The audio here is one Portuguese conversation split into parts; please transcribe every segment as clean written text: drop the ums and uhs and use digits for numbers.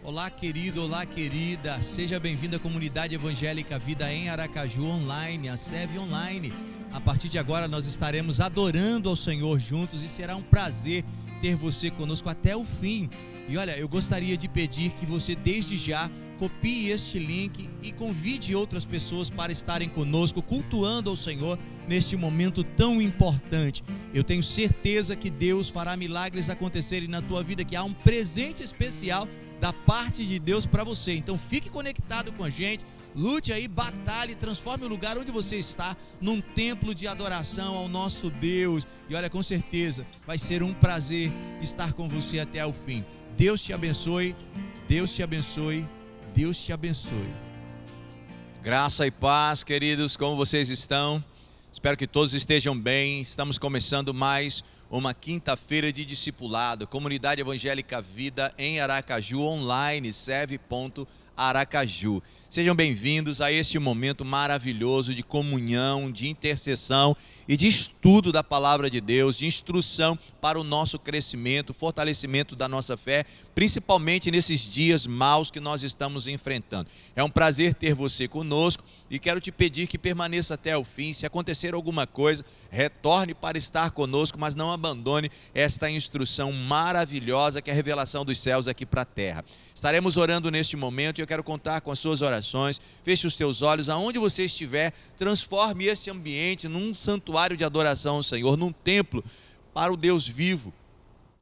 Olá, querido, olá, querida. Seja bem-vindo à Comunidade Evangélica Vida em Aracaju Online, a SEV Online. A partir de agora nós estaremos adorando ao Senhor juntos e será um prazer ter você conosco até o fim. E olha, eu gostaria de pedir que você desde já copie este link e convide outras pessoas para estarem conosco, cultuando ao Senhor neste momento tão importante. Eu tenho certeza que Deus fará milagres acontecerem na tua vida, que há um presente especial da parte de Deus para você. Então fique conectado com a gente, lute aí, batalhe, transforme o lugar onde você está num templo de adoração ao nosso Deus. E olha, com certeza vai ser um prazer estar com você até o fim. Deus te abençoe, Deus te abençoe, Deus te abençoe. Graça e paz, queridos, como vocês estão? Espero que todos estejam bem. Estamos começando mais uma quinta-feira de discipulado, Comunidade Evangélica Vida em Aracaju Online, sev.aracaju. Sejam bem-vindos a este momento maravilhoso de comunhão, de intercessão e de estudo da Palavra de Deus, de instrução para o nosso crescimento, fortalecimento da nossa fé, principalmente nesses dias maus que nós estamos enfrentando. É um prazer ter você conosco e quero te pedir que permaneça até o fim. Se acontecer alguma coisa, retorne para estar conosco, mas não abandone esta instrução maravilhosa que é a revelação dos céus aqui para a terra. Estaremos orando neste momento e eu quero contar com as suas orações. Feche os teus olhos, aonde você estiver, transforme esse ambiente num santuário de adoração ao Senhor, num templo para o Deus vivo.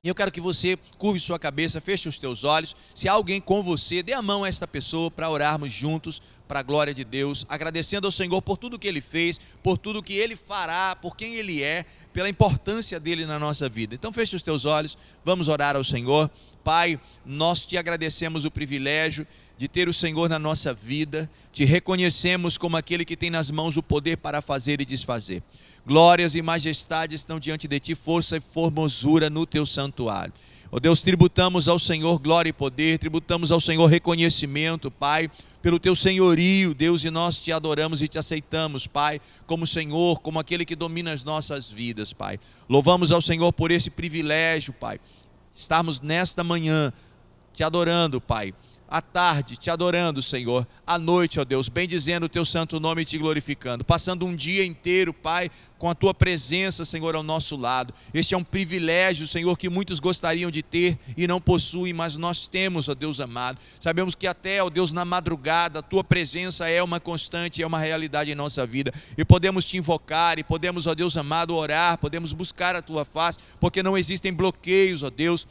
E eu quero que você curve sua cabeça, feche os teus olhos. Se há alguém com você, dê a mão a esta pessoa para orarmos juntos para a glória de Deus, agradecendo ao Senhor por tudo que Ele fez, por tudo que Ele fará, por quem Ele é, pela importância dEle na nossa vida. Então feche os teus olhos, vamos orar ao Senhor. Pai, nós te agradecemos o privilégio de ter o Senhor na nossa vida, te reconhecemos como aquele que tem nas mãos o poder para fazer e desfazer. Glórias e majestades estão diante de ti, força e formosura no teu santuário. Ó Deus, tributamos ao Senhor glória e poder, tributamos ao Senhor reconhecimento, Pai, pelo teu senhorio, Deus, e nós te adoramos e te aceitamos, Pai, como Senhor, como aquele que domina as nossas vidas, Pai. Louvamos ao Senhor por esse privilégio, Pai, estarmos nesta manhã te adorando, Pai, à tarde te adorando, Senhor, à noite, ó Deus, bendizendo o teu santo nome e te glorificando, passando um dia inteiro, Pai, com a tua presença, Senhor, ao nosso lado. Este é um privilégio, Senhor, que muitos gostariam de ter e não possuem, mas nós temos, ó Deus amado. Sabemos que até, ó Deus, na madrugada, a tua presença é uma constante, é uma realidade em nossa vida, e podemos te invocar, e podemos, ó Deus amado, orar, podemos buscar a tua face, porque não existem bloqueios, ó Deus,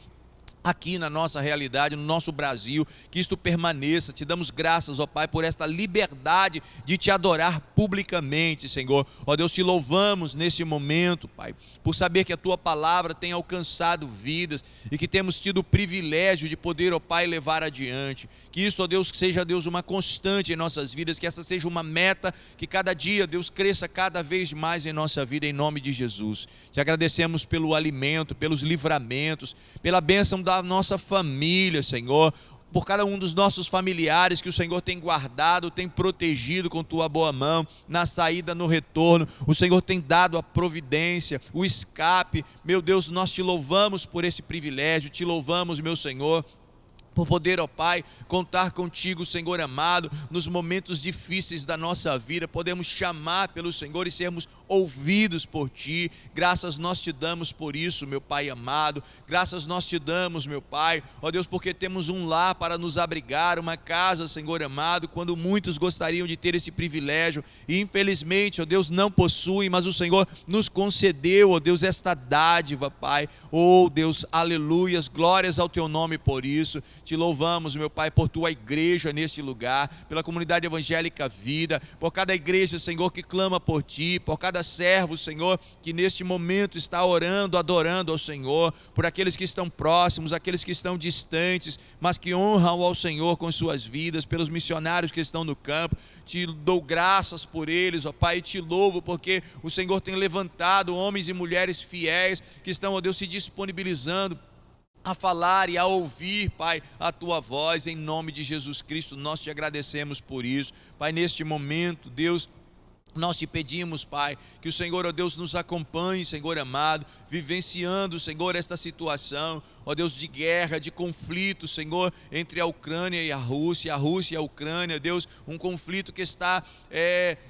aqui na nossa realidade, no nosso Brasil, que isto permaneça. Te damos graças, ó Pai, por esta liberdade de te adorar publicamente, Senhor. Ó Deus, te louvamos nesse momento, Pai, por saber que a tua palavra tem alcançado vidas e que temos tido o privilégio de poder, ó Pai, levar adiante. Que isso, ó Deus, seja, Deus, uma constante em nossas vidas, que essa seja uma meta, que cada dia, Deus, cresça cada vez mais em nossa vida, em nome de Jesus. Te agradecemos pelo alimento, pelos livramentos, pela bênção da nossa família, Senhor, por cada um dos nossos familiares que o Senhor tem guardado, tem protegido com tua boa mão, na saída, no retorno. O Senhor tem dado a providência, o escape. Meu Deus, nós te louvamos por esse privilégio, te louvamos, meu Senhor, por poder, ó Pai, contar contigo, Senhor amado, nos momentos difíceis da nossa vida. Podemos chamar pelo Senhor e sermos ouvidos por Ti. Graças nós te damos por isso, meu Pai amado. Graças nós te damos, meu Pai, ó Deus, porque temos um lar para nos abrigar, uma casa, Senhor amado, quando muitos gostariam de ter esse privilégio e infelizmente, ó Deus, não possuem, mas o Senhor nos concedeu, ó Deus, esta dádiva, Pai. Oh Deus, aleluias, glórias ao Teu nome por isso. Te louvamos, meu Pai, por Tua igreja neste lugar, pela Comunidade Evangélica Vida, por cada igreja, Senhor, que clama por Ti, por cada servo, Senhor, que neste momento está orando, adorando ao Senhor, por aqueles que estão próximos, aqueles que estão distantes, mas que honram ao Senhor com suas vidas, pelos missionários que estão no campo. Te dou graças por eles, ó Pai, e te louvo porque o Senhor tem levantado homens e mulheres fiéis que estão, ó Deus, se disponibilizando a falar e a ouvir, Pai, a Tua voz. Em nome de Jesus Cristo, nós te agradecemos por isso, Pai. Neste momento, Deus, nós te pedimos, Pai, que o Senhor, ó Deus, nos acompanhe, Senhor amado, vivenciando, Senhor, esta situação. ó Deus, de guerra, de conflito, Senhor, entre a Ucrânia e a Rússia e a Ucrânia, Deus, um conflito que está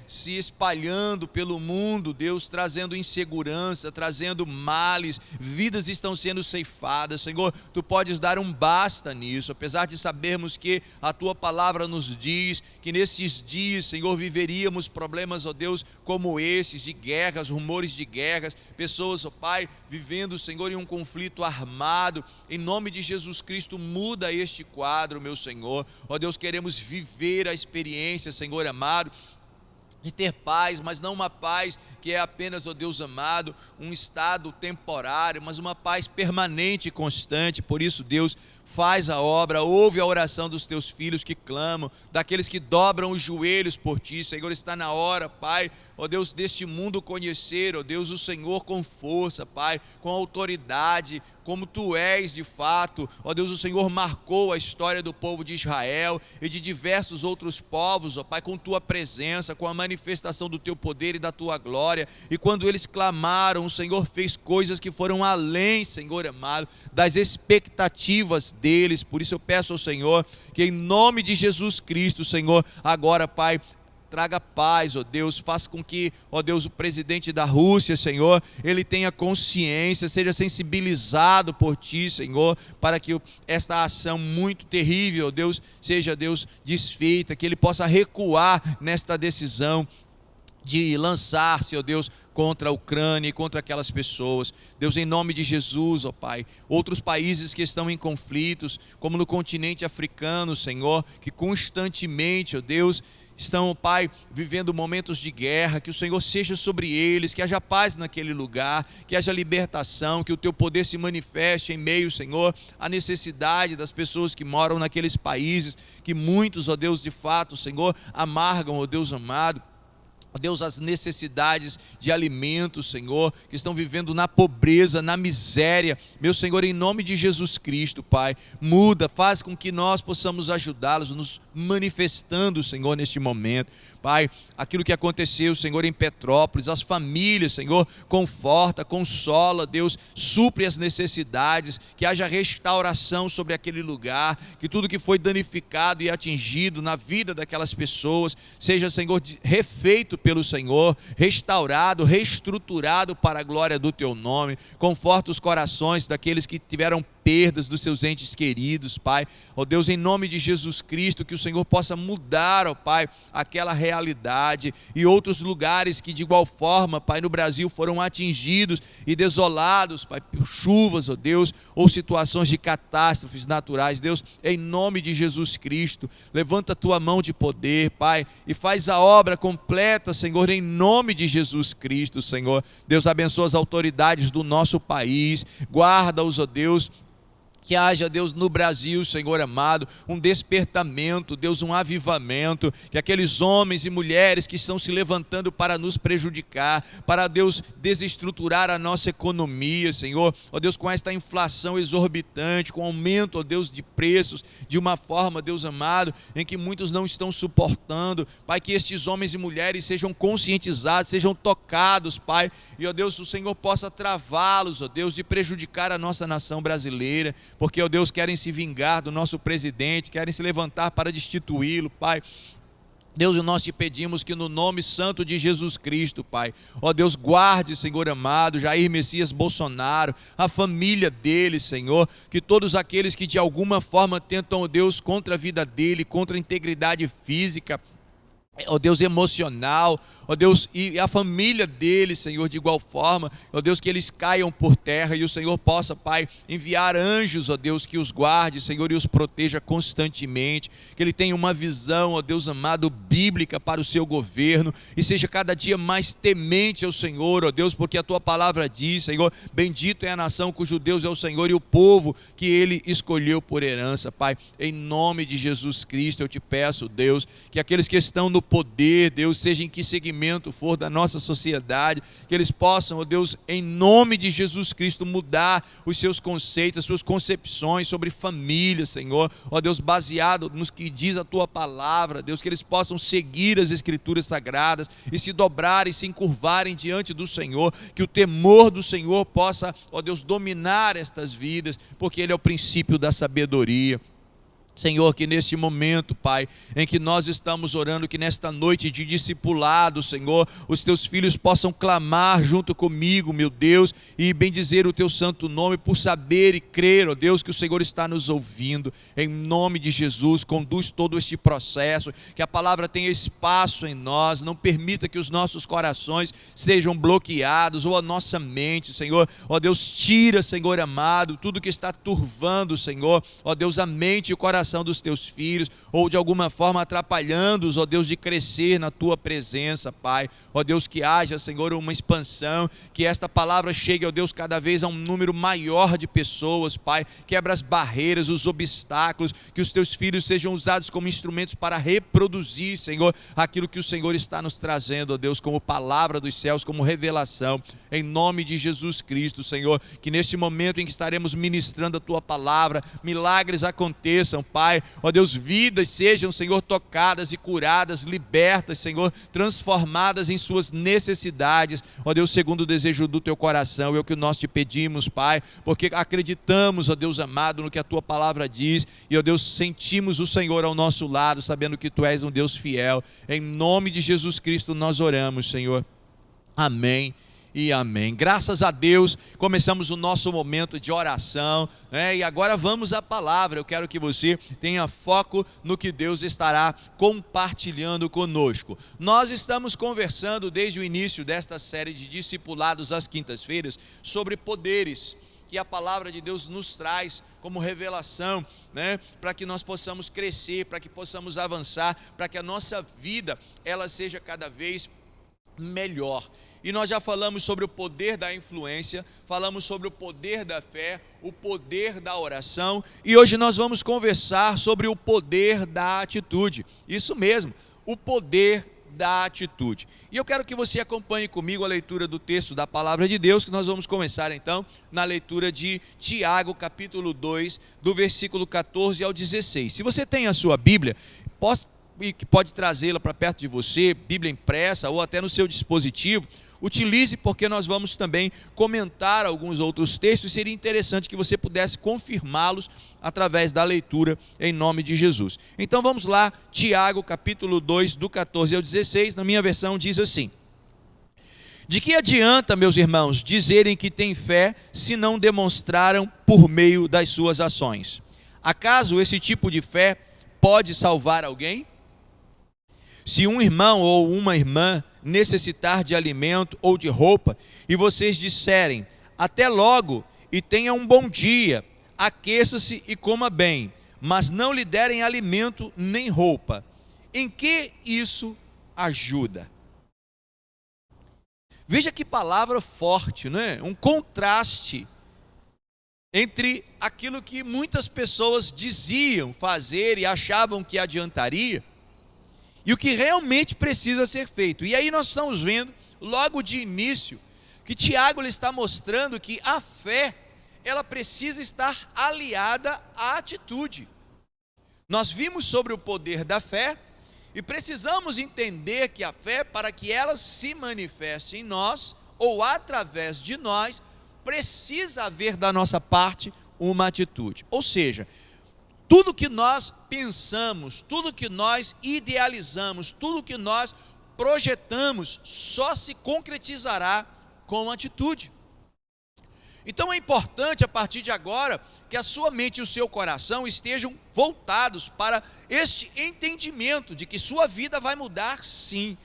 se espalhando pelo mundo, Deus, trazendo insegurança, trazendo males, vidas estão sendo ceifadas, Senhor, Tu podes dar um basta nisso, apesar de sabermos que a Tua palavra nos diz que nesses dias, Senhor, viveríamos problemas, ó Deus, como esses, de guerras, rumores de guerras, pessoas, ó Pai, vivendo, Senhor, em um conflito armado. Em nome de Jesus Cristo, muda este quadro, meu Senhor. Ó Deus, queremos viver a experiência, Senhor amado, de ter paz, mas não uma paz que é apenas, ó Deus amado, um estado temporário, mas uma paz permanente e constante. Por isso, Deus, faz a obra, ouve a oração dos Teus filhos que clamam, daqueles que dobram os joelhos por Ti, Senhor. Está na hora, Pai, ó Deus, deste mundo conhecer, ó Deus, o Senhor com força, Pai, com autoridade, como Tu és de fato, ó Deus. O Senhor marcou a história do povo de Israel e de diversos outros povos, ó Pai, com Tua presença, com a manifestação do Teu poder e da Tua glória, e quando eles clamaram, o Senhor fez coisas que foram além, Senhor amado, das expectativas deles. Por isso eu peço ao Senhor que, em nome de Jesus Cristo, Senhor, agora, Pai, traga paz, ó Deus, faça com que, ó Deus, o presidente da Rússia, Senhor, ele tenha consciência, seja sensibilizado por Ti, Senhor, para que esta ação muito terrível, ó Deus, seja, Deus, desfeita, que ele possa recuar nesta decisão de lançar-se, ó Deus, contra a Ucrânia e contra aquelas pessoas. Deus, em nome de Jesus, ó Pai, outros países que estão em conflitos, como no continente africano, Senhor, que constantemente, ó Deus, estão, ó Pai, vivendo momentos de guerra, que o Senhor seja sobre eles, que haja paz naquele lugar, que haja libertação, que o Teu poder se manifeste em meio, Senhor, à necessidade das pessoas que moram naqueles países, que muitos, ó Deus, de fato, Senhor, amargam, ó Deus amado, ó Deus, as necessidades de alimentos, Senhor, que estão vivendo na pobreza, na miséria. Meu Senhor, em nome de Jesus Cristo, Pai, muda, faz com que nós possamos ajudá-los, nos manifestando, Senhor, neste momento. Pai, aquilo que aconteceu, Senhor, em Petrópolis, as famílias, Senhor, conforta, consola, Deus, supre as necessidades, que haja restauração sobre aquele lugar, que tudo que foi danificado e atingido na vida daquelas pessoas, seja, Senhor, refeito pelo Senhor, restaurado, reestruturado para a glória do Teu nome. Conforta os corações daqueles que tiveram perdas dos seus entes queridos, Pai. Ó Deus, em nome de Jesus Cristo, que o Senhor possa mudar, ó Pai, aquela realidade, e outros lugares que de igual forma, Pai, no Brasil foram atingidos e desolados, Pai, por chuvas, ó Deus, ou situações de catástrofes naturais. Deus, em nome de Jesus Cristo, levanta a Tua mão de poder, Pai, e faz a obra completa, Senhor, em nome de Jesus Cristo, Senhor. Deus, abençoa as autoridades do nosso país, guarda-os, ó Deus. Que haja, Deus, no Brasil, Senhor amado, um despertamento, Deus, um avivamento, que aqueles homens e mulheres que estão se levantando para nos prejudicar, para, Deus, desestruturar a nossa economia, Senhor, ó Deus, com esta inflação exorbitante, com aumento, ó Deus, de preços, de uma forma, Deus amado, em que muitos não estão suportando, Pai, que estes homens e mulheres sejam conscientizados, sejam tocados, Pai, e, ó Deus, o Senhor possa travá-los, ó Deus, de prejudicar a nossa nação brasileira, porque, ó Deus, querem se vingar do nosso presidente, querem se levantar para destituí-lo, Pai. Deus, nós Te pedimos que no nome santo de Jesus Cristo, Pai, ó Deus, guarde, Senhor amado, Jair Messias Bolsonaro, a família dele, Senhor, que todos aqueles que de alguma forma tentam, ó Deus, contra a vida dele, contra a integridade física, ó Deus, emocional, ó Deus, e a família dele, Senhor, de igual forma, ó Deus, que eles caiam por terra e o Senhor possa, Pai, enviar anjos, ó Deus, que os guarde, Senhor, e os proteja constantemente, que ele tenha uma visão, ó Deus amado, bíblica para o seu governo e seja cada dia mais temente ao Senhor, ó Deus, porque a Tua palavra diz, Senhor, bendito é a nação cujo Deus é o Senhor e o povo que Ele escolheu por herança, Pai, em nome de Jesus Cristo eu Te peço, Deus, que aqueles que estão no poder, Deus, seja em que segmento for da nossa sociedade, que eles possam, ó Deus, em nome de Jesus Cristo, mudar os seus conceitos, as suas concepções sobre família, Senhor, ó Deus, baseado nos que diz a Tua palavra, Deus, que eles possam seguir as Escrituras Sagradas e se dobrarem, se encurvarem diante do Senhor, que o temor do Senhor possa, ó Deus, dominar estas vidas, porque Ele é o princípio da sabedoria. Senhor, que neste momento, Pai, em que nós estamos orando, que nesta noite de discipulado, Senhor, os Teus filhos possam clamar junto comigo, meu Deus, e bendizer o Teu santo nome por saber e crer, ó Deus, que o Senhor está nos ouvindo. Em nome de Jesus, conduz todo este processo, que a palavra tenha espaço em nós, não permita que os nossos corações sejam bloqueados, ou a nossa mente, Senhor, ó Deus, tira, Senhor amado, tudo que está turvando, Senhor, ó Deus, a mente e o coração dos teus filhos, ou de alguma forma atrapalhando-os, ó Deus, de crescer na tua presença, Pai. Ó Deus, que haja, Senhor, uma expansão, que esta palavra chegue, ó Deus, cada vez a um número maior de pessoas, Pai. Quebra as barreiras, os obstáculos, que os teus filhos sejam usados como instrumentos para reproduzir, Senhor, aquilo que o Senhor está nos trazendo, ó Deus, como palavra dos céus, como revelação, em nome de Jesus Cristo, Senhor, que neste momento em que estaremos ministrando a tua palavra, milagres aconteçam, Pai, ó Deus, vidas sejam, Senhor, tocadas e curadas, libertas, Senhor, transformadas em suas necessidades, ó Deus, segundo o desejo do teu coração. É o que nós te pedimos, Pai, porque acreditamos, ó Deus amado, no que a tua palavra diz, e ó Deus, sentimos o Senhor ao nosso lado, sabendo que tu és um Deus fiel. Em nome de Jesus Cristo nós oramos, Senhor. Amém e amém. Graças a Deus, começamos o nosso momento de oração, né? E agora vamos à palavra. Eu quero que você tenha foco no que Deus estará compartilhando conosco. Nós estamos conversando desde o início desta série de discipulados às quintas-feiras sobre poderes que a palavra de Deus nos traz como revelação, né? Para que nós possamos crescer, para que possamos avançar, para que a nossa vida ela seja cada vez melhor. E nós já falamos sobre o poder da influência, falamos sobre o poder da fé, o poder da oração, e hoje nós vamos conversar sobre o poder da atitude. Isso mesmo, o poder da atitude. E eu quero que você acompanhe comigo a leitura do texto da palavra de Deus, que nós vamos começar então na leitura de Tiago, capítulo 2, do versículo 14 ao 16. Se você tem a sua Bíblia, pode trazê-la para perto de você, Bíblia impressa ou até no seu dispositivo, utilize, porque nós vamos também comentar alguns outros textos, e seria interessante que você pudesse confirmá-los através da leitura, em nome de Jesus. Então vamos lá, Tiago capítulo 2, do 14 ao 16, na minha versão diz assim: de que adianta, meus irmãos, dizerem que têm fé, se não demonstraram por meio das suas ações? Acaso esse tipo de fé pode salvar alguém? Se um irmão ou uma irmã necessitar de alimento ou de roupa, e vocês disserem, até logo, e tenha um bom dia, aqueça-se e coma bem, mas não lhe derem alimento nem roupa, em que isso ajuda? Veja que palavra forte, não é? Um contraste entre aquilo que muitas pessoas diziam fazer e achavam que adiantaria, e o que realmente precisa ser feito. E aí nós estamos vendo, logo de início, que Tiago ele está mostrando que a fé, ela precisa estar aliada à atitude. Nós vimos sobre o poder da fé, e precisamos entender que a fé, para que ela se manifeste em nós, ou através de nós, precisa haver da nossa parte uma atitude. Ou seja, tudo que nós pensamos, tudo que nós idealizamos, tudo que nós projetamos, só se concretizará com atitude. Então é importante, a partir de agora, que a sua mente e o seu coração estejam voltados para este entendimento de que sua vida vai mudar sim,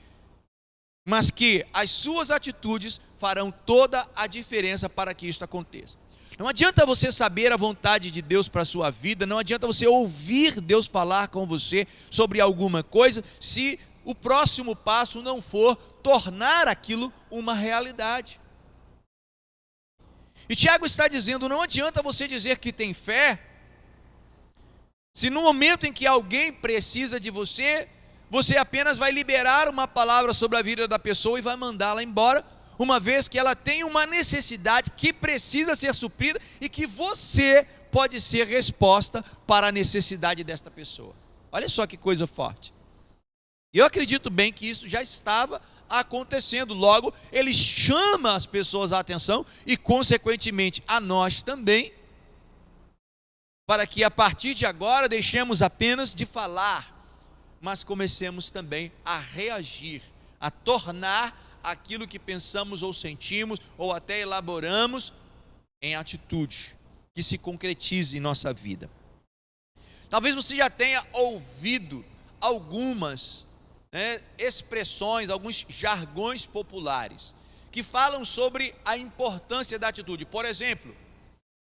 mas que as suas atitudes farão toda a diferença para que isto aconteça. Não adianta você saber a vontade de Deus para a sua vida, não adianta você ouvir Deus falar com você sobre alguma coisa, se o próximo passo não for tornar aquilo uma realidade. E Tiago está dizendo, não adianta você dizer que tem fé, se no momento em que alguém precisa de você, você apenas vai liberar uma palavra sobre a vida da pessoa e vai mandá-la embora, uma vez que ela tem uma necessidade que precisa ser suprida e que você pode ser resposta para a necessidade desta pessoa. Olha só que coisa forte. Eu acredito bem que isso já estava acontecendo, logo ele chama as pessoas à atenção e consequentemente a nós também, para que a partir de agora deixemos apenas de falar, mas comecemos também a reagir, a tornar aquilo que pensamos ou sentimos ou até elaboramos em atitude, que se concretize em nossa vida. Talvez você já tenha ouvido algumas expressões, alguns jargões populares que falam sobre a importância da atitude. Por exemplo,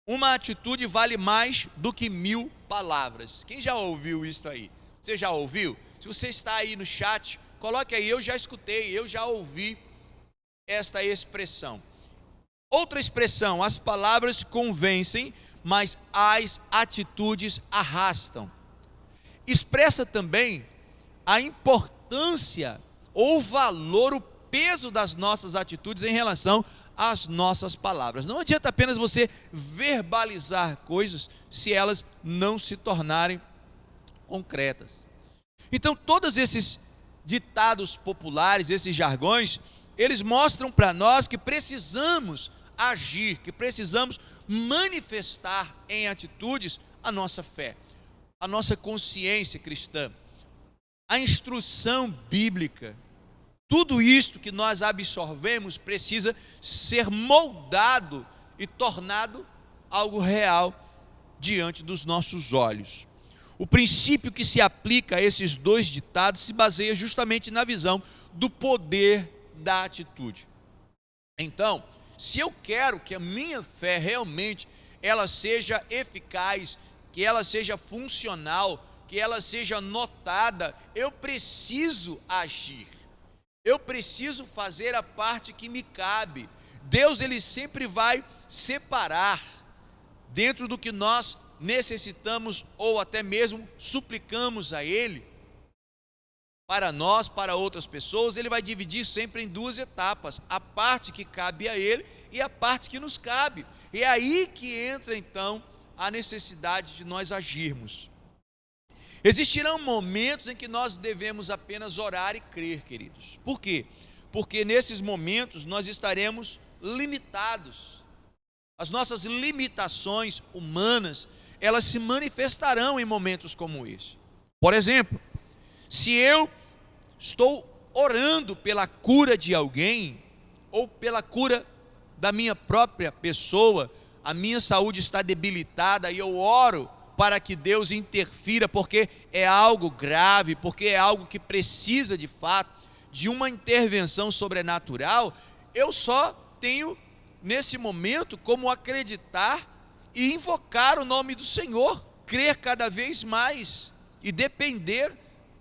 uma atitude vale mais do que 1000 palavras. Quem já ouviu isso aí? Você já ouviu? Se você está aí no chat, coloque aí, eu já escutei, eu já ouvi esta expressão. Outra expressão, as palavras convencem, mas as atitudes arrastam. Expressa também a importância ou o valor, o peso das nossas atitudes em relação às nossas palavras. Não adianta apenas você verbalizar coisas se elas não se tornarem concretas. Então, todos esses ditados populares, esses jargões, eles mostram para nós que precisamos agir, que precisamos manifestar em atitudes a nossa fé, a nossa consciência cristã, a instrução bíblica. Tudo isto que nós absorvemos precisa ser moldado e tornado algo real diante dos nossos olhos. O princípio que se aplica a esses dois ditados se baseia justamente na visão do poder da atitude. Então, se eu quero que a minha fé realmente ela seja eficaz, que ela seja funcional, que ela seja notada, eu preciso agir. Eu preciso fazer a parte que me cabe. Deus, ele sempre vai separar dentro do que nós necessitamos ou até mesmo suplicamos a Ele, para nós, para outras pessoas, Ele vai dividir sempre em duas etapas, a parte que cabe a Ele e a parte que nos cabe. É aí que entra então a necessidade de nós agirmos. Existirão momentos em que nós devemos apenas orar e crer, queridos. Por quê? Porque nesses momentos nós estaremos limitados. As nossas limitações humanas, elas se manifestarão em momentos como esse. Por exemplo, se eu estou orando pela cura de alguém, ou pela cura da minha própria pessoa, a minha saúde está debilitada e eu oro para que Deus interfira, porque é algo grave, porque é algo que precisa de fato de uma intervenção sobrenatural, eu só tenho nesse momento como acreditar e invocar o nome do Senhor, crer cada vez mais e depender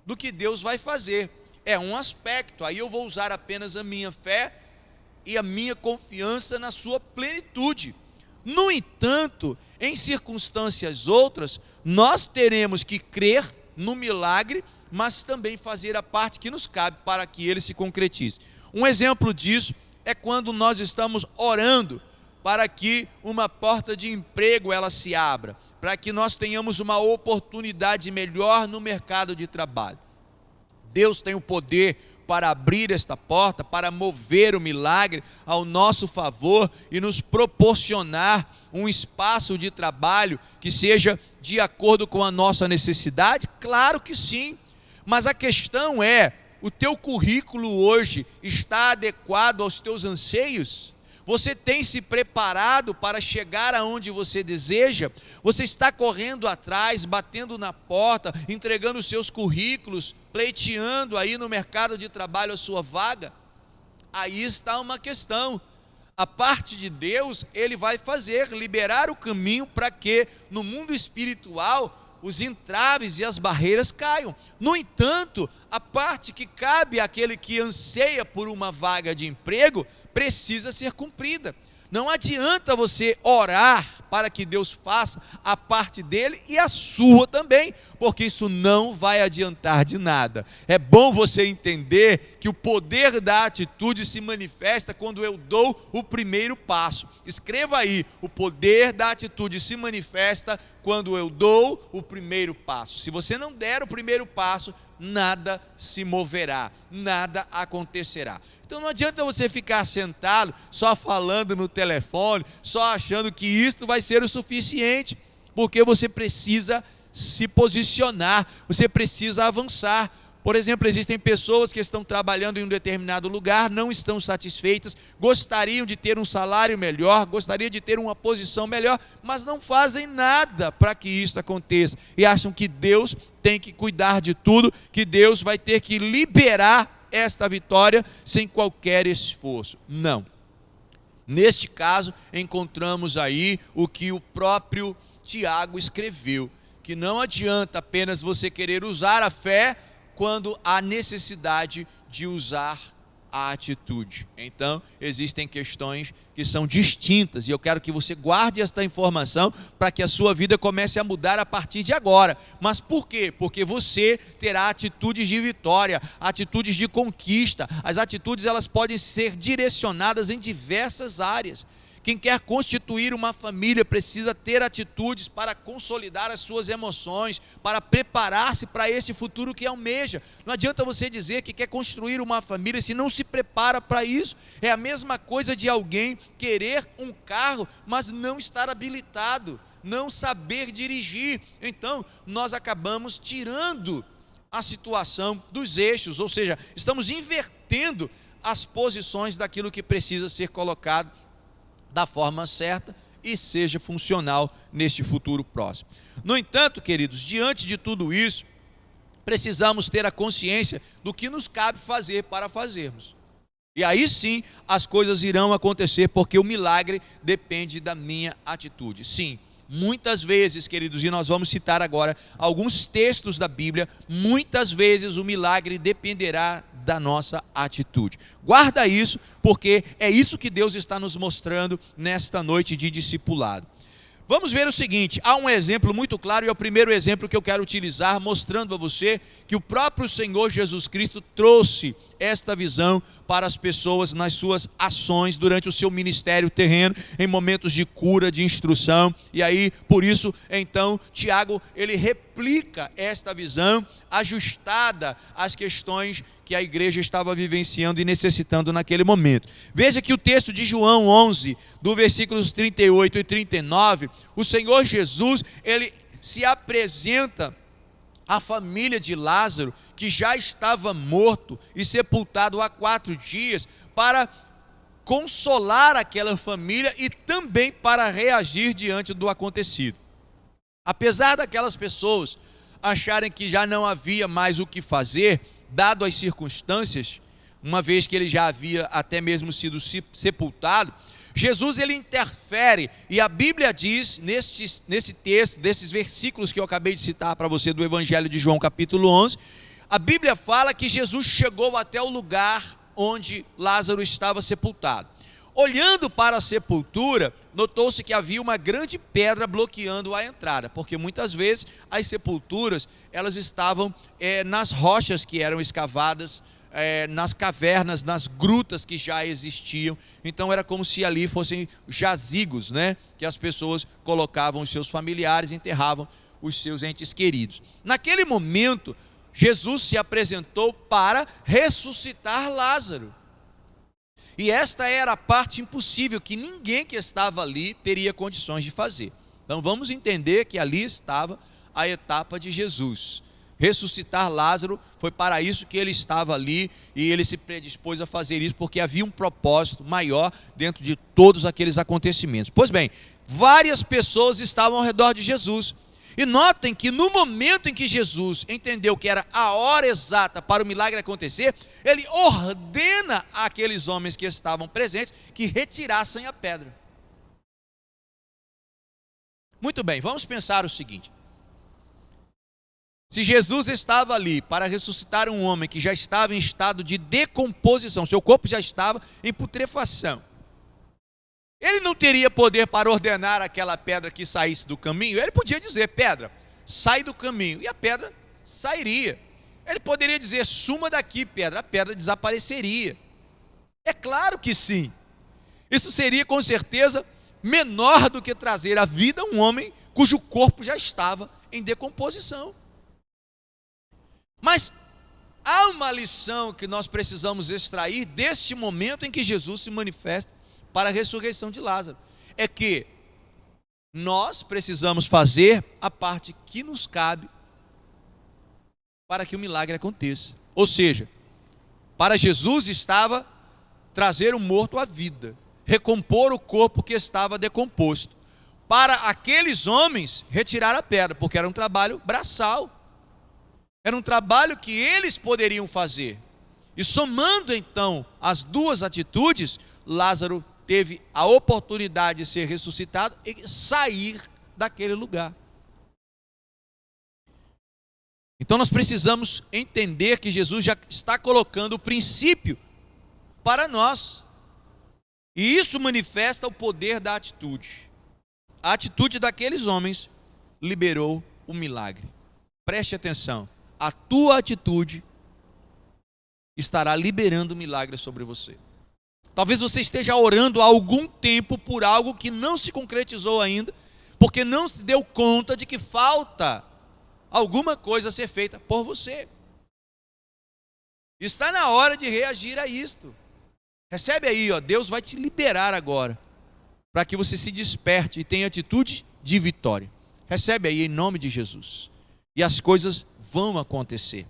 do que Deus vai fazer. É um aspecto, aí eu vou usar apenas a minha fé e a minha confiança na sua plenitude. No entanto, em circunstâncias outras, nós teremos que crer no milagre, mas também fazer a parte que nos cabe para que ele se concretize. Um exemplo disso é quando nós estamos orando para que uma porta de emprego ela se abra, para que nós tenhamos uma oportunidade melhor no mercado de trabalho. Deus tem o poder para abrir esta porta, para mover o milagre ao nosso favor e nos proporcionar um espaço de trabalho que seja de acordo com a nossa necessidade? Claro que sim, mas a questão é, o teu currículo hoje está adequado aos teus anseios? Você tem se preparado para chegar aonde você deseja? Você está correndo atrás, batendo na porta, entregando os seus currículos, pleiteando aí no mercado de trabalho a sua vaga? Aí está uma questão. A parte de Deus, Ele vai fazer, liberar o caminho para que no mundo espiritual os entraves e as barreiras caiam. No entanto, a parte que cabe àquele que anseia por uma vaga de emprego, precisa ser cumprida. Não adianta você orar para que Deus faça a parte dele e a sua também, porque isso não vai adiantar de nada. É bom você entender que o poder da atitude se manifesta quando eu dou o primeiro passo. Escreva aí: o poder da atitude se manifesta quando eu dou o primeiro passo. Se você não der o primeiro passo, nada se moverá, nada acontecerá. Então não adianta você ficar sentado, só falando no telefone, só achando que isto vai ser o suficiente, porque você precisa se posicionar, você precisa avançar. Por exemplo, existem pessoas que estão trabalhando em um determinado lugar, não estão satisfeitas, gostariam de ter um salário melhor, gostariam de ter uma posição melhor, mas não fazem nada para que isso aconteça, e acham que Deus tem que cuidar de tudo, que Deus vai ter que liberar esta vitória sem qualquer esforço. Não. Neste caso, encontramos aí o que o próprio Tiago escreveu, que não adianta apenas você querer usar a fé quando há necessidade de usar a atitude. Então, existem questões que são distintas, e eu quero que você guarde esta informação para que a sua vida comece a mudar a partir de agora. Mas por quê? Porque você terá atitudes de vitória, atitudes de conquista. As atitudes, elas podem ser direcionadas em diversas áreas. Quem quer constituir uma família precisa ter atitudes para consolidar as suas emoções, para preparar-se para esse futuro que almeja. Não adianta você dizer que quer construir uma família se não se prepara para isso. É a mesma coisa de alguém querer um carro, mas não estar habilitado, não saber dirigir. Então, nós acabamos tirando a situação dos eixos, ou seja, estamos invertendo as posições daquilo que precisa ser colocado da forma certa e seja funcional neste futuro próximo. No entanto, queridos, diante de tudo isso, precisamos ter a consciência do que nos cabe fazer para fazermos. E aí sim as coisas irão acontecer, porque o milagre depende da minha atitude. Sim, muitas vezes, queridos, e nós vamos citar agora alguns textos da Bíblia, muitas vezes o milagre dependerá da nossa atitude. Guarda isso, porque é isso que Deus está nos mostrando nesta noite de discipulado. Vamos ver o seguinte: há um exemplo muito claro, e é o primeiro exemplo que eu quero utilizar, mostrando a você que o próprio Senhor Jesus Cristo trouxe esta visão para as pessoas nas suas ações durante o seu ministério terreno, em momentos de cura, de instrução. E aí, por isso, então, Tiago, ele replica esta visão ajustada às questões que a igreja estava vivenciando e necessitando naquele momento. Veja que o texto de João 11, do versículos 38 e 39, o Senhor Jesus, ele se apresenta à família de Lázaro, que já estava morto e sepultado há 4 dias, para consolar aquela família e também para reagir diante do acontecido. Apesar daquelas pessoas acharem que já não havia mais o que fazer, dado as circunstâncias, uma vez que ele já havia até mesmo sido sepultado, Jesus, ele interfere, e a Bíblia diz, nesse texto, desses versículos que eu acabei de citar para você do Evangelho de João capítulo 11, a Bíblia fala que Jesus chegou até o lugar onde Lázaro estava sepultado. Olhando para a sepultura, notou-se que havia uma grande pedra bloqueando a entrada, porque muitas vezes as sepulturas, elas estavam nas rochas que eram escavadas, nas cavernas, nas grutas que já existiam. Então era como se ali fossem jazigos, que as pessoas colocavam os seus familiares, enterravam os seus entes queridos. Naquele momento, Jesus se apresentou para ressuscitar Lázaro. E esta era a parte impossível, que ninguém que estava ali teria condições de fazer. Então vamos entender que ali estava a etapa de Jesus. Ressuscitar Lázaro, foi para isso que ele estava ali, e ele se predispôs a fazer isso, porque havia um propósito maior dentro de todos aqueles acontecimentos. Pois bem, várias pessoas estavam ao redor de Jesus, e notem que no momento em que Jesus entendeu que era a hora exata para o milagre acontecer, ele ordena àqueles homens que estavam presentes que retirassem a pedra. Muito bem, vamos pensar o seguinte: Se Jesus estava ali para ressuscitar um homem que já estava em estado de decomposição, seu corpo já estava em putrefação, ele não teria poder para ordenar aquela pedra que saísse do caminho? Ele podia dizer: pedra, sai do caminho, e a pedra sairia. Ele poderia dizer: suma daqui, pedra, a pedra desapareceria. É claro que sim. Isso seria com certeza menor do que trazer à vida um homem cujo corpo já estava em decomposição. Mas há uma lição que nós precisamos extrair deste momento em que Jesus se manifesta para a ressurreição de Lázaro. É que nós precisamos fazer a parte que nos cabe para que o milagre aconteça. Ou seja, para Jesus estava trazer o morto à vida, recompor o corpo que estava decomposto. Para aqueles homens, retirar a pedra, porque era um trabalho braçal. Era um trabalho que eles poderiam fazer. E somando então as duas atitudes, Lázaro teve a oportunidade de ser ressuscitado e sair daquele lugar. Então nós precisamos entender que Jesus já está colocando o princípio para nós. E isso manifesta o poder da atitude. A atitude daqueles homens liberou o milagre. Preste atenção. A tua atitude estará liberando o milagre sobre você. Talvez você esteja orando há algum tempo por algo que não se concretizou ainda, porque não se deu conta de que falta alguma coisa a ser feita por você. Está na hora de reagir a isto. Recebe aí, Deus vai te liberar agora, para que você se desperte e tenha atitude de vitória. Recebe aí em nome de Jesus. E as coisas vão acontecer.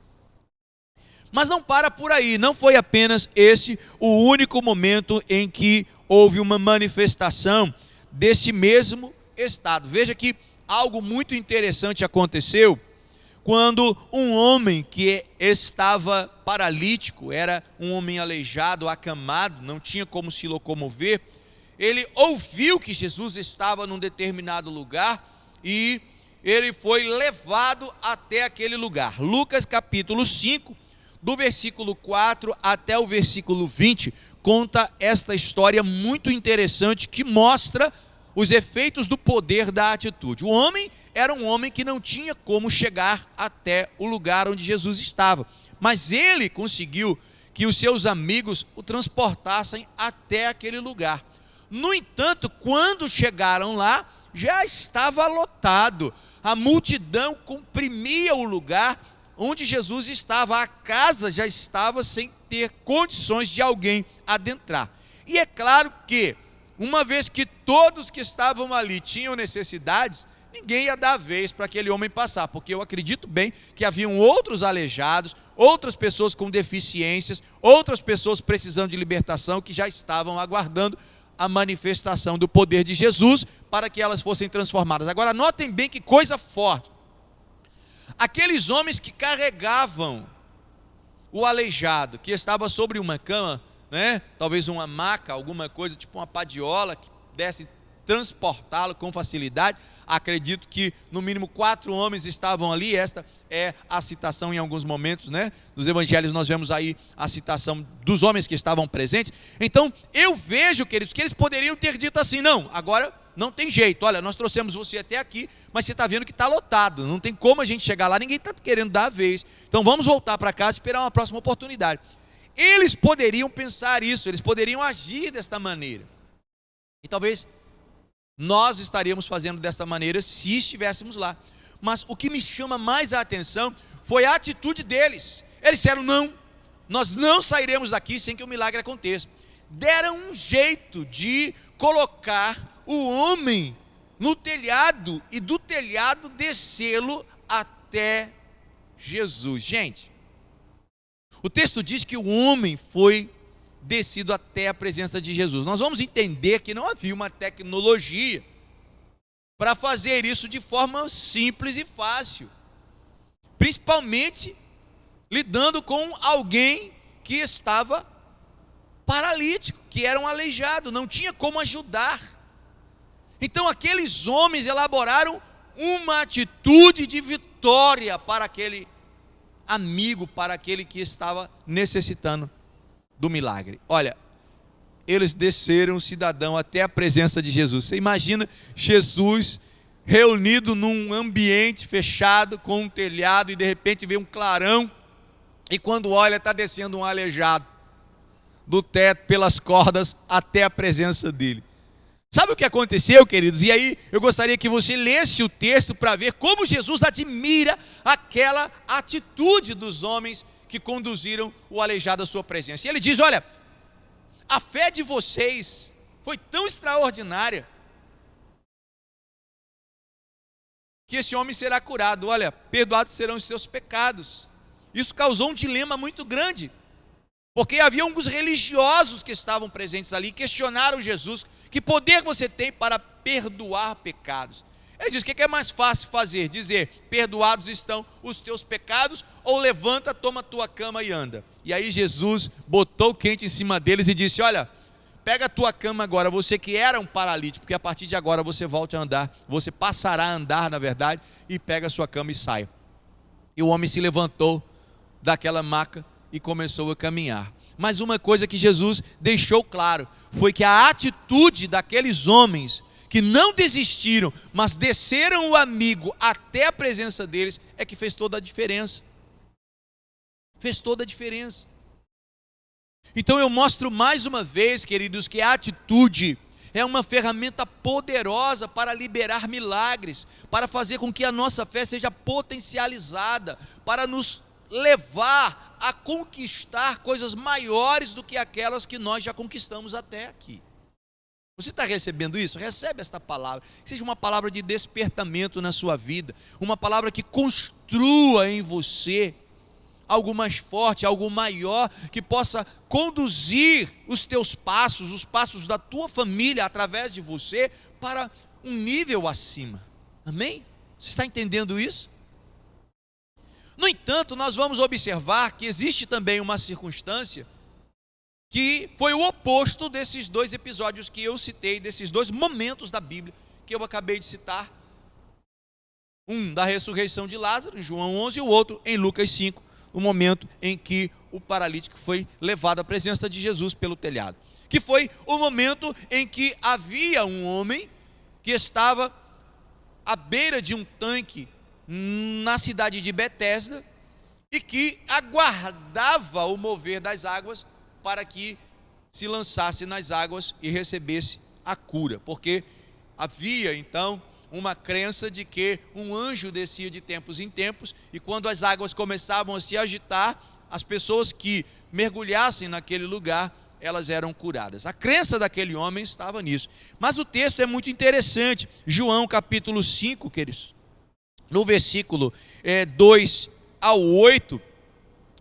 Mas não para por aí, não foi apenas este o único momento em que houve uma manifestação deste mesmo estado. Veja que algo muito interessante aconteceu quando um homem que estava paralítico, era um homem aleijado, acamado, não tinha como se locomover, ele ouviu que Jesus estava num determinado lugar e ele foi levado até aquele lugar. Lucas capítulo 5, do versículo 4 até o versículo 20, conta esta história muito interessante que mostra os efeitos do poder da atitude. O homem era um homem que não tinha como chegar até o lugar onde Jesus estava, mas ele conseguiu que os seus amigos o transportassem até aquele lugar. No entanto, quando chegaram lá, já estava lotado. A multidão comprimia o lugar onde Jesus estava. A casa já estava sem ter condições de alguém adentrar. E é claro que, uma vez que todos que estavam ali tinham necessidades, ninguém ia dar vez para aquele homem passar, porque eu acredito bem que haviam outros aleijados, outras pessoas com deficiências, outras pessoas precisando de libertação que já estavam aguardando a manifestação do poder de Jesus para que elas fossem transformadas. Agora notem bem que coisa forte. Aqueles homens que carregavam o aleijado, que estava sobre uma cama, talvez uma maca, alguma coisa, tipo uma padiola, que pudesse transportá-lo com facilidade. Acredito que no mínimo 4 homens estavam ali. Esta é a citação em alguns momentos, nos evangelhos nós vemos aí a citação dos homens que estavam presentes. Então eu vejo, queridos, que eles poderiam ter dito assim: não, agora não tem jeito, olha, nós trouxemos você até aqui, mas você está vendo que está lotado, não tem como a gente chegar lá, ninguém está querendo dar a vez, então vamos voltar para casa e esperar uma próxima oportunidade. Eles poderiam pensar isso, eles poderiam agir desta maneira, e talvez nós estaríamos fazendo dessa maneira se estivéssemos lá. Mas o que me chama mais a atenção foi a atitude deles. Eles disseram: não, nós não sairemos daqui sem que o milagre aconteça. Deram um jeito de colocar o homem no telhado e do telhado descê-lo até Jesus. Gente, o texto diz que o homem foi descido até a presença de Jesus. Nós vamos entender que não havia uma tecnologia para fazer isso de forma simples e fácil, principalmente lidando com alguém que estava paralítico, que era um aleijado, não tinha como ajudar. Então aqueles homens elaboraram uma atitude de vitória para aquele amigo, para aquele que estava necessitando do milagre. Olha, eles desceram o cidadão até a presença de Jesus. Você imagina Jesus reunido num ambiente fechado, com um telhado, e de repente vê um clarão, e quando olha está descendo um aleijado do teto pelas cordas até a presença dele. Sabe o que aconteceu, queridos? E aí eu gostaria que você lesse o texto para ver como Jesus admira aquela atitude dos homens que conduziram o aleijado à sua presença. E ele diz: olha, a fé de vocês foi tão extraordinária que esse homem será curado. Olha, perdoados serão os seus pecados. Isso causou um dilema muito grande, porque havia alguns religiosos que estavam presentes ali, questionaram Jesus: que poder você tem para perdoar pecados? Ele diz: o que é mais fácil fazer? Dizer: perdoados estão os teus pecados, ou levanta, toma tua cama e anda? E aí Jesus botou o quente em cima deles e disse: olha, pega a tua cama agora, você que era um paralítico, porque a partir de agora você volta a andar, você passará a andar, na verdade, e pega a sua cama e sai. E o homem se levantou daquela maca e começou a caminhar. Mas uma coisa que Jesus deixou claro foi que a atitude daqueles homens que não desistiram, mas desceram o amigo até a presença deles, é que fez toda a diferença. Fez toda a diferença. Então eu mostro mais uma vez, queridos, que a atitude é uma ferramenta poderosa para liberar milagres, para fazer com que a nossa fé seja potencializada, para nos levar a conquistar coisas maiores do que aquelas que nós já conquistamos até aqui. Você está recebendo isso? Recebe esta palavra, que seja uma palavra de despertamento na sua vida, uma palavra que construa em você algo mais forte, algo maior, que possa conduzir os teus passos, os passos da tua família através de você para um nível acima. Amém? Você está entendendo isso? No entanto, nós vamos observar que existe também uma circunstância que foi o oposto desses dois episódios que eu citei, desses dois momentos da Bíblia que eu acabei de citar. Um da ressurreição de Lázaro, em João 11, e o outro em Lucas 5, o momento em que o paralítico foi levado à presença de Jesus pelo telhado. Que foi o momento em que havia um homem que estava à beira de um tanque na cidade de Betesda e que aguardava o mover das águas para que se lançasse nas águas e recebesse a cura, porque havia então uma crença de que um anjo descia de tempos em tempos, e quando as águas começavam a se agitar, as pessoas que mergulhassem naquele lugar, elas eram curadas. A crença daquele homem estava nisso. Mas o texto é muito interessante. João capítulo 5, queridos, no versículo 2 ao 8,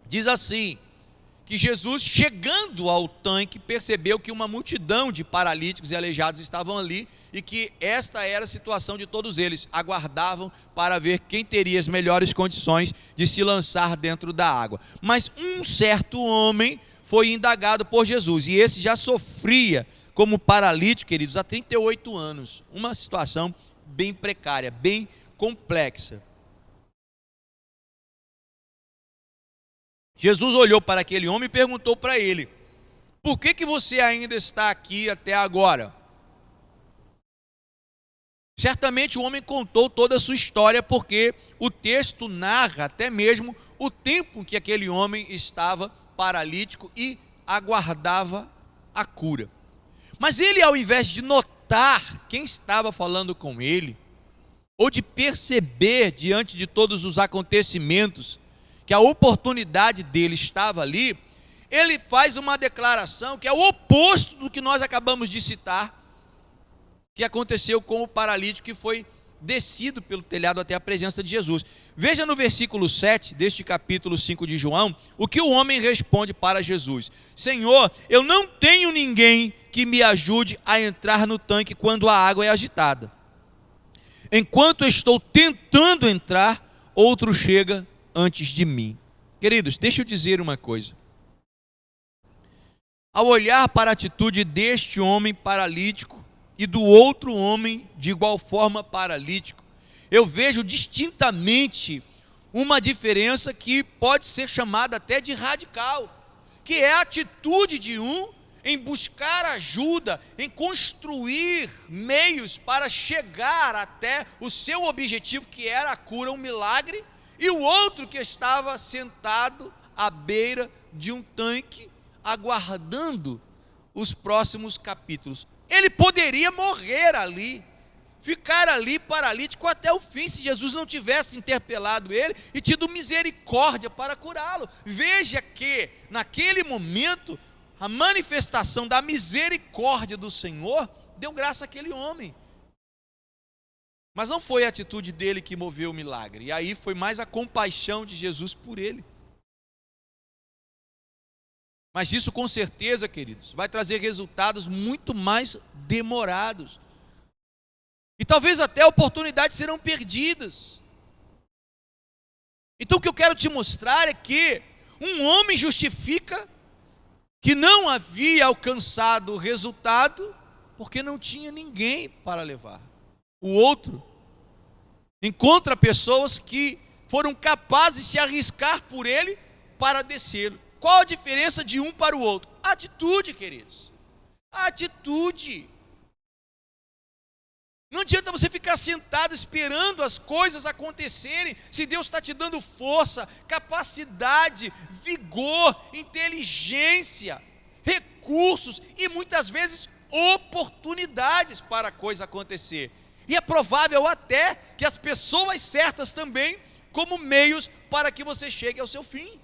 diz assim: que Jesus, chegando ao tanque, percebeu que uma multidão de paralíticos e aleijados estavam ali, e que esta era a situação de todos eles, aguardavam para ver quem teria as melhores condições de se lançar dentro da água. Mas um certo homem foi indagado por Jesus, e esse já sofria como paralítico, queridos, há 38 anos, uma situação bem precária, bem complexa. Jesus olhou para aquele homem e perguntou para ele: por que você ainda está aqui até agora? Certamente o homem contou toda a sua história, porque o texto narra até mesmo o tempo que aquele homem estava paralítico e aguardava a cura. Mas ele, ao invés de notar quem estava falando com ele, ou de perceber diante de todos os acontecimentos que a oportunidade dele estava ali, ele faz uma declaração que é o oposto do que nós acabamos de citar, que aconteceu com o paralítico que foi descido pelo telhado até a presença de Jesus. Veja no versículo 7 deste capítulo 5 de João, o que o homem responde para Jesus: Senhor, eu não tenho ninguém que me ajude a entrar no tanque quando a água é agitada. Enquanto eu estou tentando entrar, outro chega antes de mim. Queridos, deixa eu dizer uma coisa. Ao olhar para a atitude deste homem paralítico e do outro homem de igual forma paralítico, eu vejo distintamente uma diferença que pode ser chamada até de radical, que é a atitude de um em buscar ajuda, em construir meios para chegar até o seu objetivo, que era a cura, um milagre, e o outro que estava sentado à beira de um tanque, aguardando os próximos capítulos. Ele poderia morrer ali, ficar ali paralítico até o fim, se Jesus não tivesse interpelado ele e tido misericórdia para curá-lo. Veja que, naquele momento, a manifestação da misericórdia do Senhor deu graça àquele homem. Mas não foi a atitude dele que moveu o milagre, e aí foi mais a compaixão de Jesus por ele. Mas isso, com certeza, queridos, vai trazer resultados muito mais demorados. E talvez até oportunidades serão perdidas. Então o que eu quero te mostrar é que um homem justifica que não havia alcançado o resultado porque não tinha ninguém para levar. O outro encontra pessoas que foram capazes de se arriscar por ele para descê-lo. Qual a diferença de um para o outro? Atitude, queridos. Atitude. Não adianta você ficar sentado esperando as coisas acontecerem, se Deus está te dando força, capacidade, vigor, inteligência, recursos e muitas vezes oportunidades para a coisa acontecer. E é provável até que as pessoas certas também, como meios para que você chegue ao seu fim.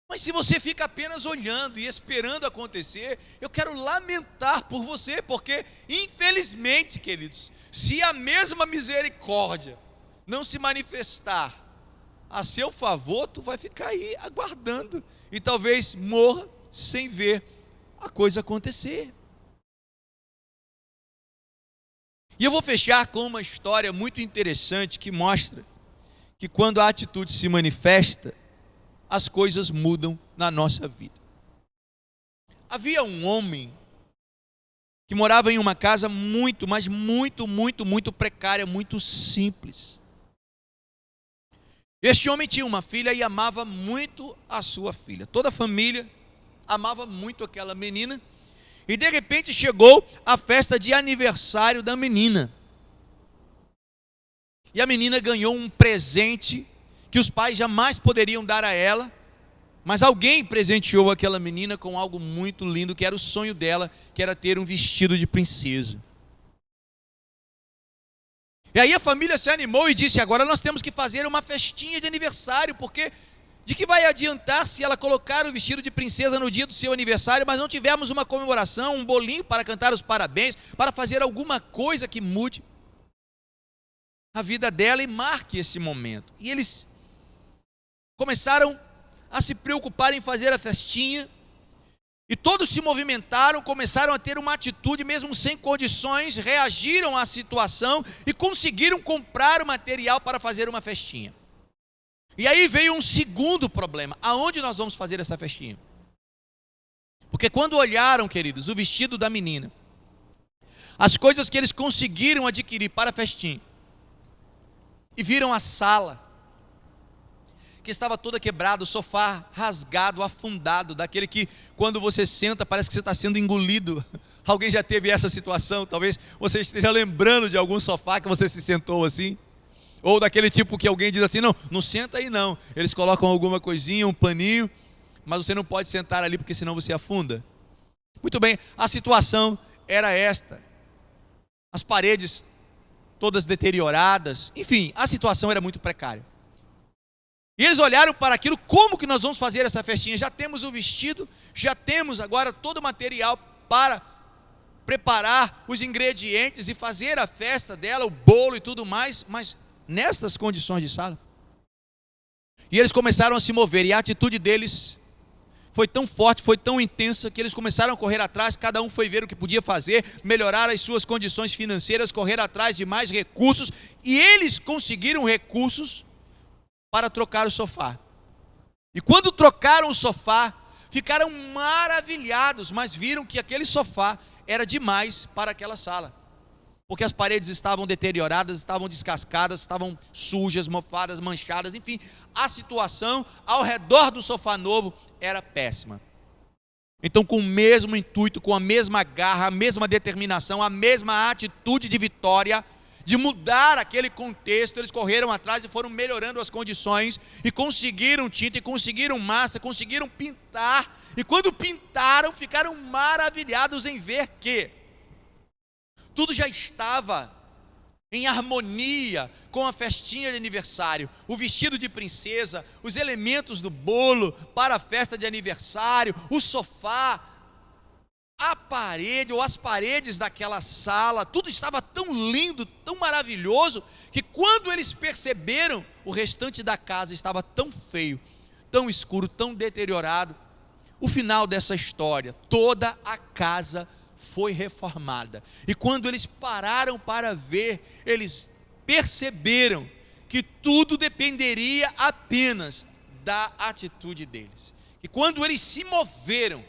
Mas se você fica apenas olhando e esperando acontecer, eu quero lamentar por você, porque infelizmente, queridos, se a mesma misericórdia não se manifestar a seu favor, tu vai ficar aí aguardando e talvez morra sem ver a coisa acontecer. E eu vou fechar com uma história muito interessante que mostra que quando a atitude se manifesta, as coisas mudam na nossa vida. Havia um homem que morava em uma casa muito, mas muito precária, muito simples. Este homem tinha uma filha e amava muito a sua filha. Toda a família amava muito aquela menina. E de repente chegou a festa de aniversário da menina. E a menina ganhou um presente que os pais jamais poderiam dar a ela, mas alguém presenteou aquela menina com algo muito lindo, que era o sonho dela, que era ter um vestido de princesa. E aí a família se animou e disse: agora nós temos que fazer uma festinha de aniversário, porque de que vai adiantar se ela colocar o vestido de princesa no dia do seu aniversário, mas não tivermos uma comemoração, um bolinho para cantar os parabéns, para fazer alguma coisa que mude a vida dela e marque esse momento. E eles começaram a se preocupar em fazer a festinha, e todos se movimentaram, começaram a ter uma atitude, mesmo sem condições, reagiram à situação e conseguiram comprar o material para fazer uma festinha. E aí veio um segundo problema: aonde nós vamos fazer essa festinha? Porque quando olharam, queridos, o vestido da menina, as coisas que eles conseguiram adquirir para a festinha, e viram a sala, que estava toda quebrada, o sofá rasgado, afundado, daquele que quando você senta parece que você está sendo engolido. Alguém já teve essa situação? Talvez você esteja lembrando de algum sofá que você se sentou assim, ou daquele tipo que alguém diz assim: não, não senta aí não, eles colocam alguma coisinha, um paninho, mas você não pode sentar ali porque senão você afunda. Muito bem, a situação era esta: as paredes todas deterioradas, enfim, a situação era muito precária. E eles olharam para aquilo: como que nós vamos fazer essa festinha? Já temos o vestido, já temos agora todo o material para preparar os ingredientes e fazer a festa dela, o bolo e tudo mais, mas nessas condições de sala. E eles começaram a se mover, e a atitude deles foi tão forte, foi tão intensa, que eles começaram a correr atrás, cada um foi ver o que podia fazer, melhorar as suas condições financeiras, correr atrás de mais recursos, e eles conseguiram recursos para trocar o sofá. E quando trocaram o sofá, ficaram maravilhados, mas viram que aquele sofá era demais para aquela sala, porque as paredes estavam deterioradas, estavam descascadas, estavam sujas, mofadas, manchadas, enfim, a situação ao redor do sofá novo era péssima. Então, com o mesmo intuito, com a mesma garra, a mesma determinação, a mesma atitude de vitória, de mudar aquele contexto, eles correram atrás e foram melhorando as condições, e conseguiram tinta, e conseguiram massa, conseguiram pintar, e quando pintaram, ficaram maravilhados em ver que tudo já estava em harmonia com a festinha de aniversário, o vestido de princesa, os elementos do bolo para a festa de aniversário, o sofá, a parede ou as paredes daquela sala, tudo estava tão lindo, tão maravilhoso, que quando eles perceberam, o restante da casa estava tão feio, tão escuro, tão deteriorado. O final dessa história, toda a casa foi reformada, e quando eles pararam para ver, eles perceberam que tudo dependeria apenas da atitude deles, e quando eles se moveram,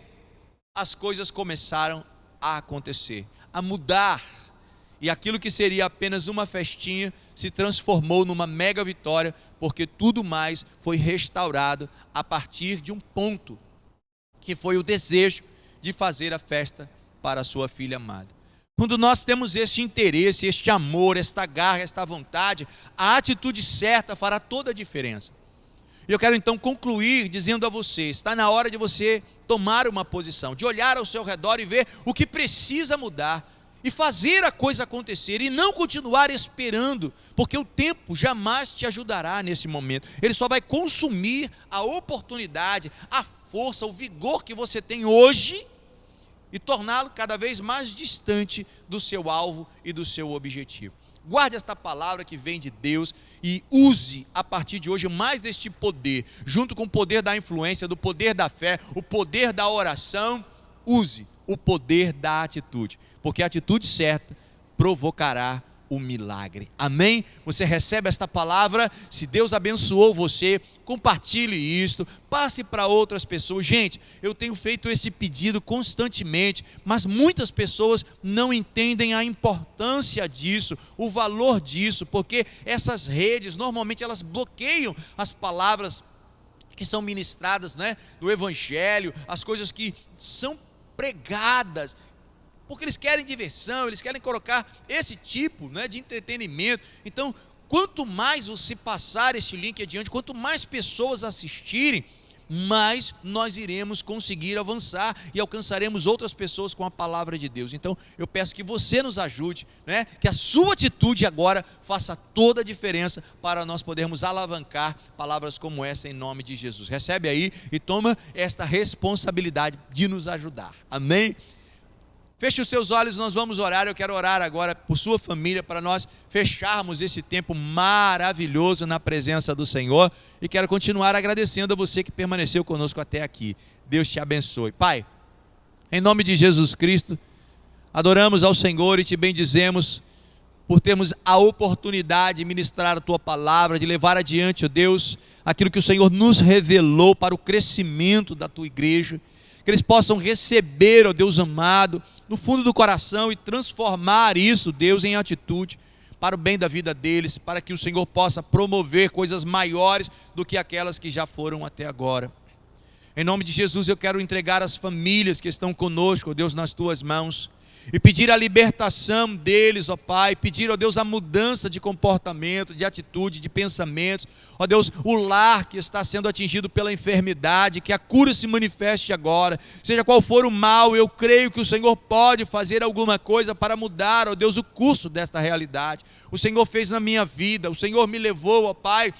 as coisas começaram a acontecer, a mudar, e aquilo que seria apenas uma festinha se transformou numa mega vitória, porque tudo mais foi restaurado a partir de um ponto, que foi o desejo de fazer a festa para a sua filha amada. Quando nós temos este interesse, este amor, esta garra, esta vontade, a atitude certa fará toda a diferença. E eu quero então concluir dizendo a você, está na hora de você tomar uma posição, de olhar ao seu redor e ver o que precisa mudar, e fazer a coisa acontecer, e não continuar esperando, porque o tempo jamais te ajudará nesse momento, ele só vai consumir a oportunidade, a força, o vigor que você tem hoje, e torná-lo cada vez mais distante do seu alvo e do seu objetivo. Guarde esta palavra que vem de Deus e use a partir de hoje mais deste poder, junto com o poder da influência, do poder da fé, o poder da oração. Use o poder da atitude, porque a atitude certa provocará o milagre. Amém? Você recebe esta palavra? Se Deus abençoou você, compartilhe isto, passe para outras pessoas. Gente, eu tenho feito esse pedido constantemente, mas muitas pessoas não entendem a importância disso, o valor disso, porque essas redes, normalmente elas bloqueiam as palavras que são ministradas, né, do Evangelho, as coisas que são pregadas, porque eles querem diversão, eles querem colocar esse tipo, né, de entretenimento. Então, quanto mais você passar este link adiante, quanto mais pessoas assistirem, mais nós iremos conseguir avançar e alcançaremos outras pessoas com a palavra de Deus. Então, eu peço que você nos ajude, né, que a sua atitude agora faça toda a diferença para nós podermos alavancar palavras como essa em nome de Jesus. Recebe aí e toma esta responsabilidade de nos ajudar. Amém? Feche os seus olhos, nós vamos orar. Eu quero orar agora por sua família, para nós fecharmos esse tempo maravilhoso na presença do Senhor, e quero continuar agradecendo a você que permaneceu conosco até aqui. Deus te abençoe. Pai, em nome de Jesus Cristo, adoramos ao Senhor e te bendizemos por termos a oportunidade de ministrar a tua palavra, de levar adiante, ó Deus, aquilo que o Senhor nos revelou para o crescimento da tua igreja, que eles possam receber, ó Deus amado, no fundo do coração e transformar isso, Deus, em atitude para o bem da vida deles, para que o Senhor possa promover coisas maiores do que aquelas que já foram até agora. Em nome de Jesus, eu quero entregar as famílias que estão conosco, ó Deus, nas tuas mãos, e pedir a libertação deles, ó Pai, pedir, ó Deus, a mudança de comportamento, de atitude, de pensamentos, ó Deus, o lar que está sendo atingido pela enfermidade, que a cura se manifeste agora, seja qual for o mal, eu creio que o Senhor pode fazer alguma coisa para mudar, ó Deus, o curso desta realidade. O Senhor fez na minha vida, o Senhor me levou, ó Pai,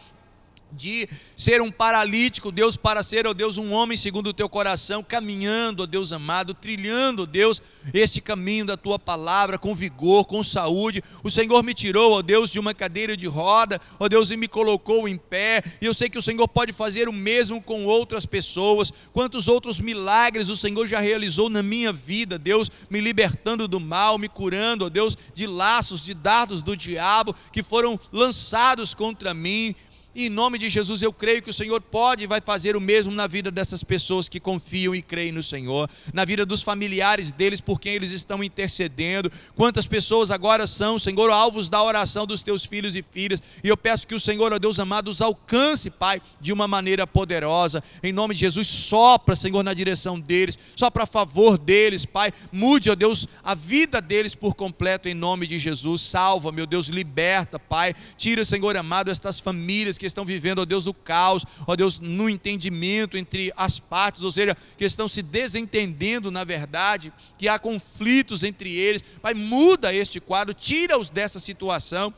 de ser um paralítico, Deus, para ser, ó Deus, um homem segundo o teu coração, caminhando, ó Deus amado, trilhando, ó Deus, este caminho da tua palavra, com vigor, com saúde. O Senhor me tirou, ó Deus, de uma cadeira de roda, ó Deus, e me colocou em pé, e eu sei que o Senhor pode fazer o mesmo com outras pessoas. Quantos outros milagres o Senhor já realizou na minha vida, Deus, me libertando do mal, me curando, ó Deus, de laços, de dardos do diabo, que foram lançados contra mim. E em nome de Jesus eu creio que o Senhor pode e vai fazer o mesmo na vida dessas pessoas que confiam e creem no Senhor, na vida dos familiares deles por quem eles estão intercedendo. Quantas pessoas agora são, Senhor, alvos da oração dos teus filhos e filhas, e eu peço que o Senhor, ó Deus amado, os alcance, Pai, de uma maneira poderosa. Em nome de Jesus, sopra, Senhor, na direção deles, sopra a favor deles, Pai, mude, ó Deus, a vida deles por completo, em nome de Jesus. Salva, meu Deus, liberta, Pai, tira, Senhor amado, estas famílias que estão vivendo, ó Deus, o caos, ó Deus, no entendimento entre as partes, ou seja, que estão se desentendendo na verdade, que há conflitos entre eles. Pai, muda este quadro, tira-os dessa situação.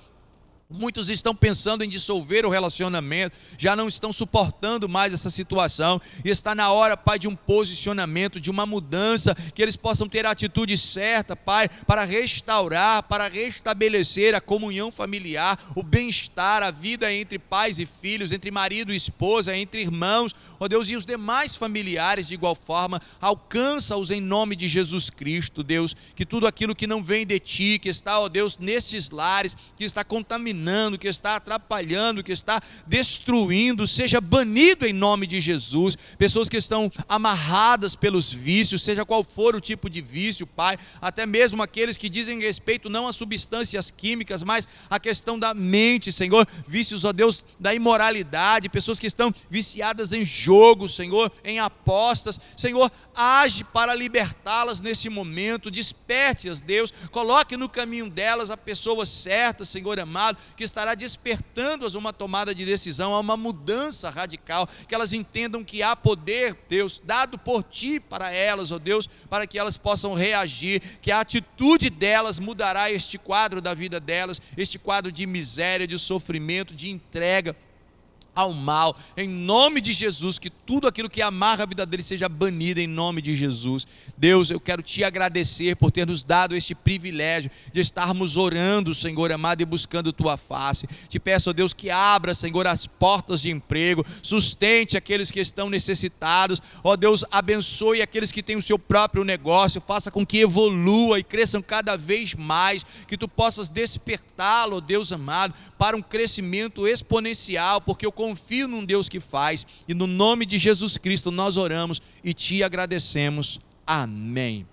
Muitos estão pensando em dissolver o relacionamento, já não estão suportando mais essa situação, e está na hora, Pai, de um posicionamento, de uma mudança, que eles possam ter a atitude certa, Pai, para restaurar, para restabelecer a comunhão familiar, o bem-estar, a vida entre pais e filhos, entre marido e esposa, entre irmãos, ó Deus, e os demais familiares de igual forma. Alcança-os em nome de Jesus Cristo, Deus, que tudo aquilo que não vem de Ti, que está, ó Deus, nesses lares, que está contaminando, que está atrapalhando, que está destruindo, seja banido em nome de Jesus. Pessoas que estão amarradas pelos vícios, seja qual for o tipo de vício, Pai, até mesmo aqueles que dizem respeito não a substâncias químicas, mas a questão da mente, Senhor, vícios, ó Deus, da imoralidade, pessoas que estão viciadas em jogo, Senhor, em apostas, Senhor, age para libertá-las nesse momento, desperte-as, Deus, coloque no caminho delas a pessoa certa, Senhor amado, que estará despertando-as a uma tomada de decisão, a uma mudança radical, que elas entendam que há poder, Deus, dado por Ti para elas, ó Deus, para que elas possam reagir, que a atitude delas mudará este quadro da vida delas, este quadro de miséria, de sofrimento, de entrega ao mal, em nome de Jesus, que tudo aquilo que amarra a vida dele seja banido em nome de Jesus. Deus, eu quero Te agradecer por ter nos dado este privilégio de estarmos orando, Senhor amado, e buscando Tua face. Te peço, ó Deus, que abra, Senhor, as portas de emprego, sustente aqueles que estão necessitados, ó Deus, abençoe aqueles que têm o seu próprio negócio, faça com que evolua e cresçam cada vez mais, que Tu possas despertá-lo, ó Deus amado, para um crescimento exponencial, porque eu confio num Deus que faz, e no nome de Jesus Cristo nós oramos e Te agradecemos. Amém.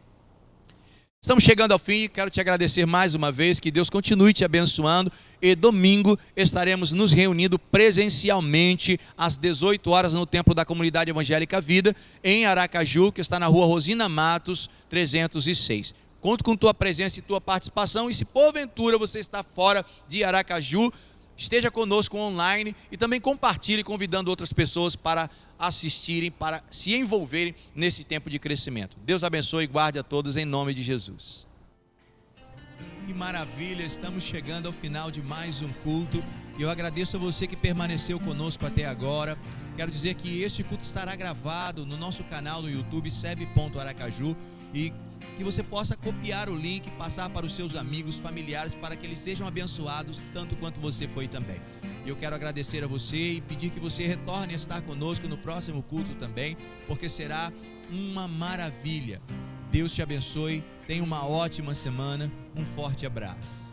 Estamos chegando ao fim, quero Te agradecer mais uma vez, que Deus continue Te abençoando, e domingo estaremos nos reunindo presencialmente às 18 horas no Templo da Comunidade Evangélica Vida, em Aracaju, que está na rua Rosina Matos, 306. Conto com Tua presença e Tua participação, e se porventura você está fora de Aracaju, esteja conosco online e também compartilhe, convidando outras pessoas para assistirem, para se envolverem nesse tempo de crescimento. Deus abençoe e guarde a todos em nome de Jesus. Que maravilha, estamos chegando ao final de mais um culto, e eu agradeço a você que permaneceu conosco até agora. Quero dizer que este culto estará gravado no nosso canal no YouTube, seb.aracaju, e que você possa copiar o link, passar para os seus amigos, familiares, para que eles sejam abençoados tanto quanto você foi também. Eu quero agradecer a você e pedir que você retorne a estar conosco no próximo culto também, porque será uma maravilha. Deus te abençoe, tenha uma ótima semana, um forte abraço.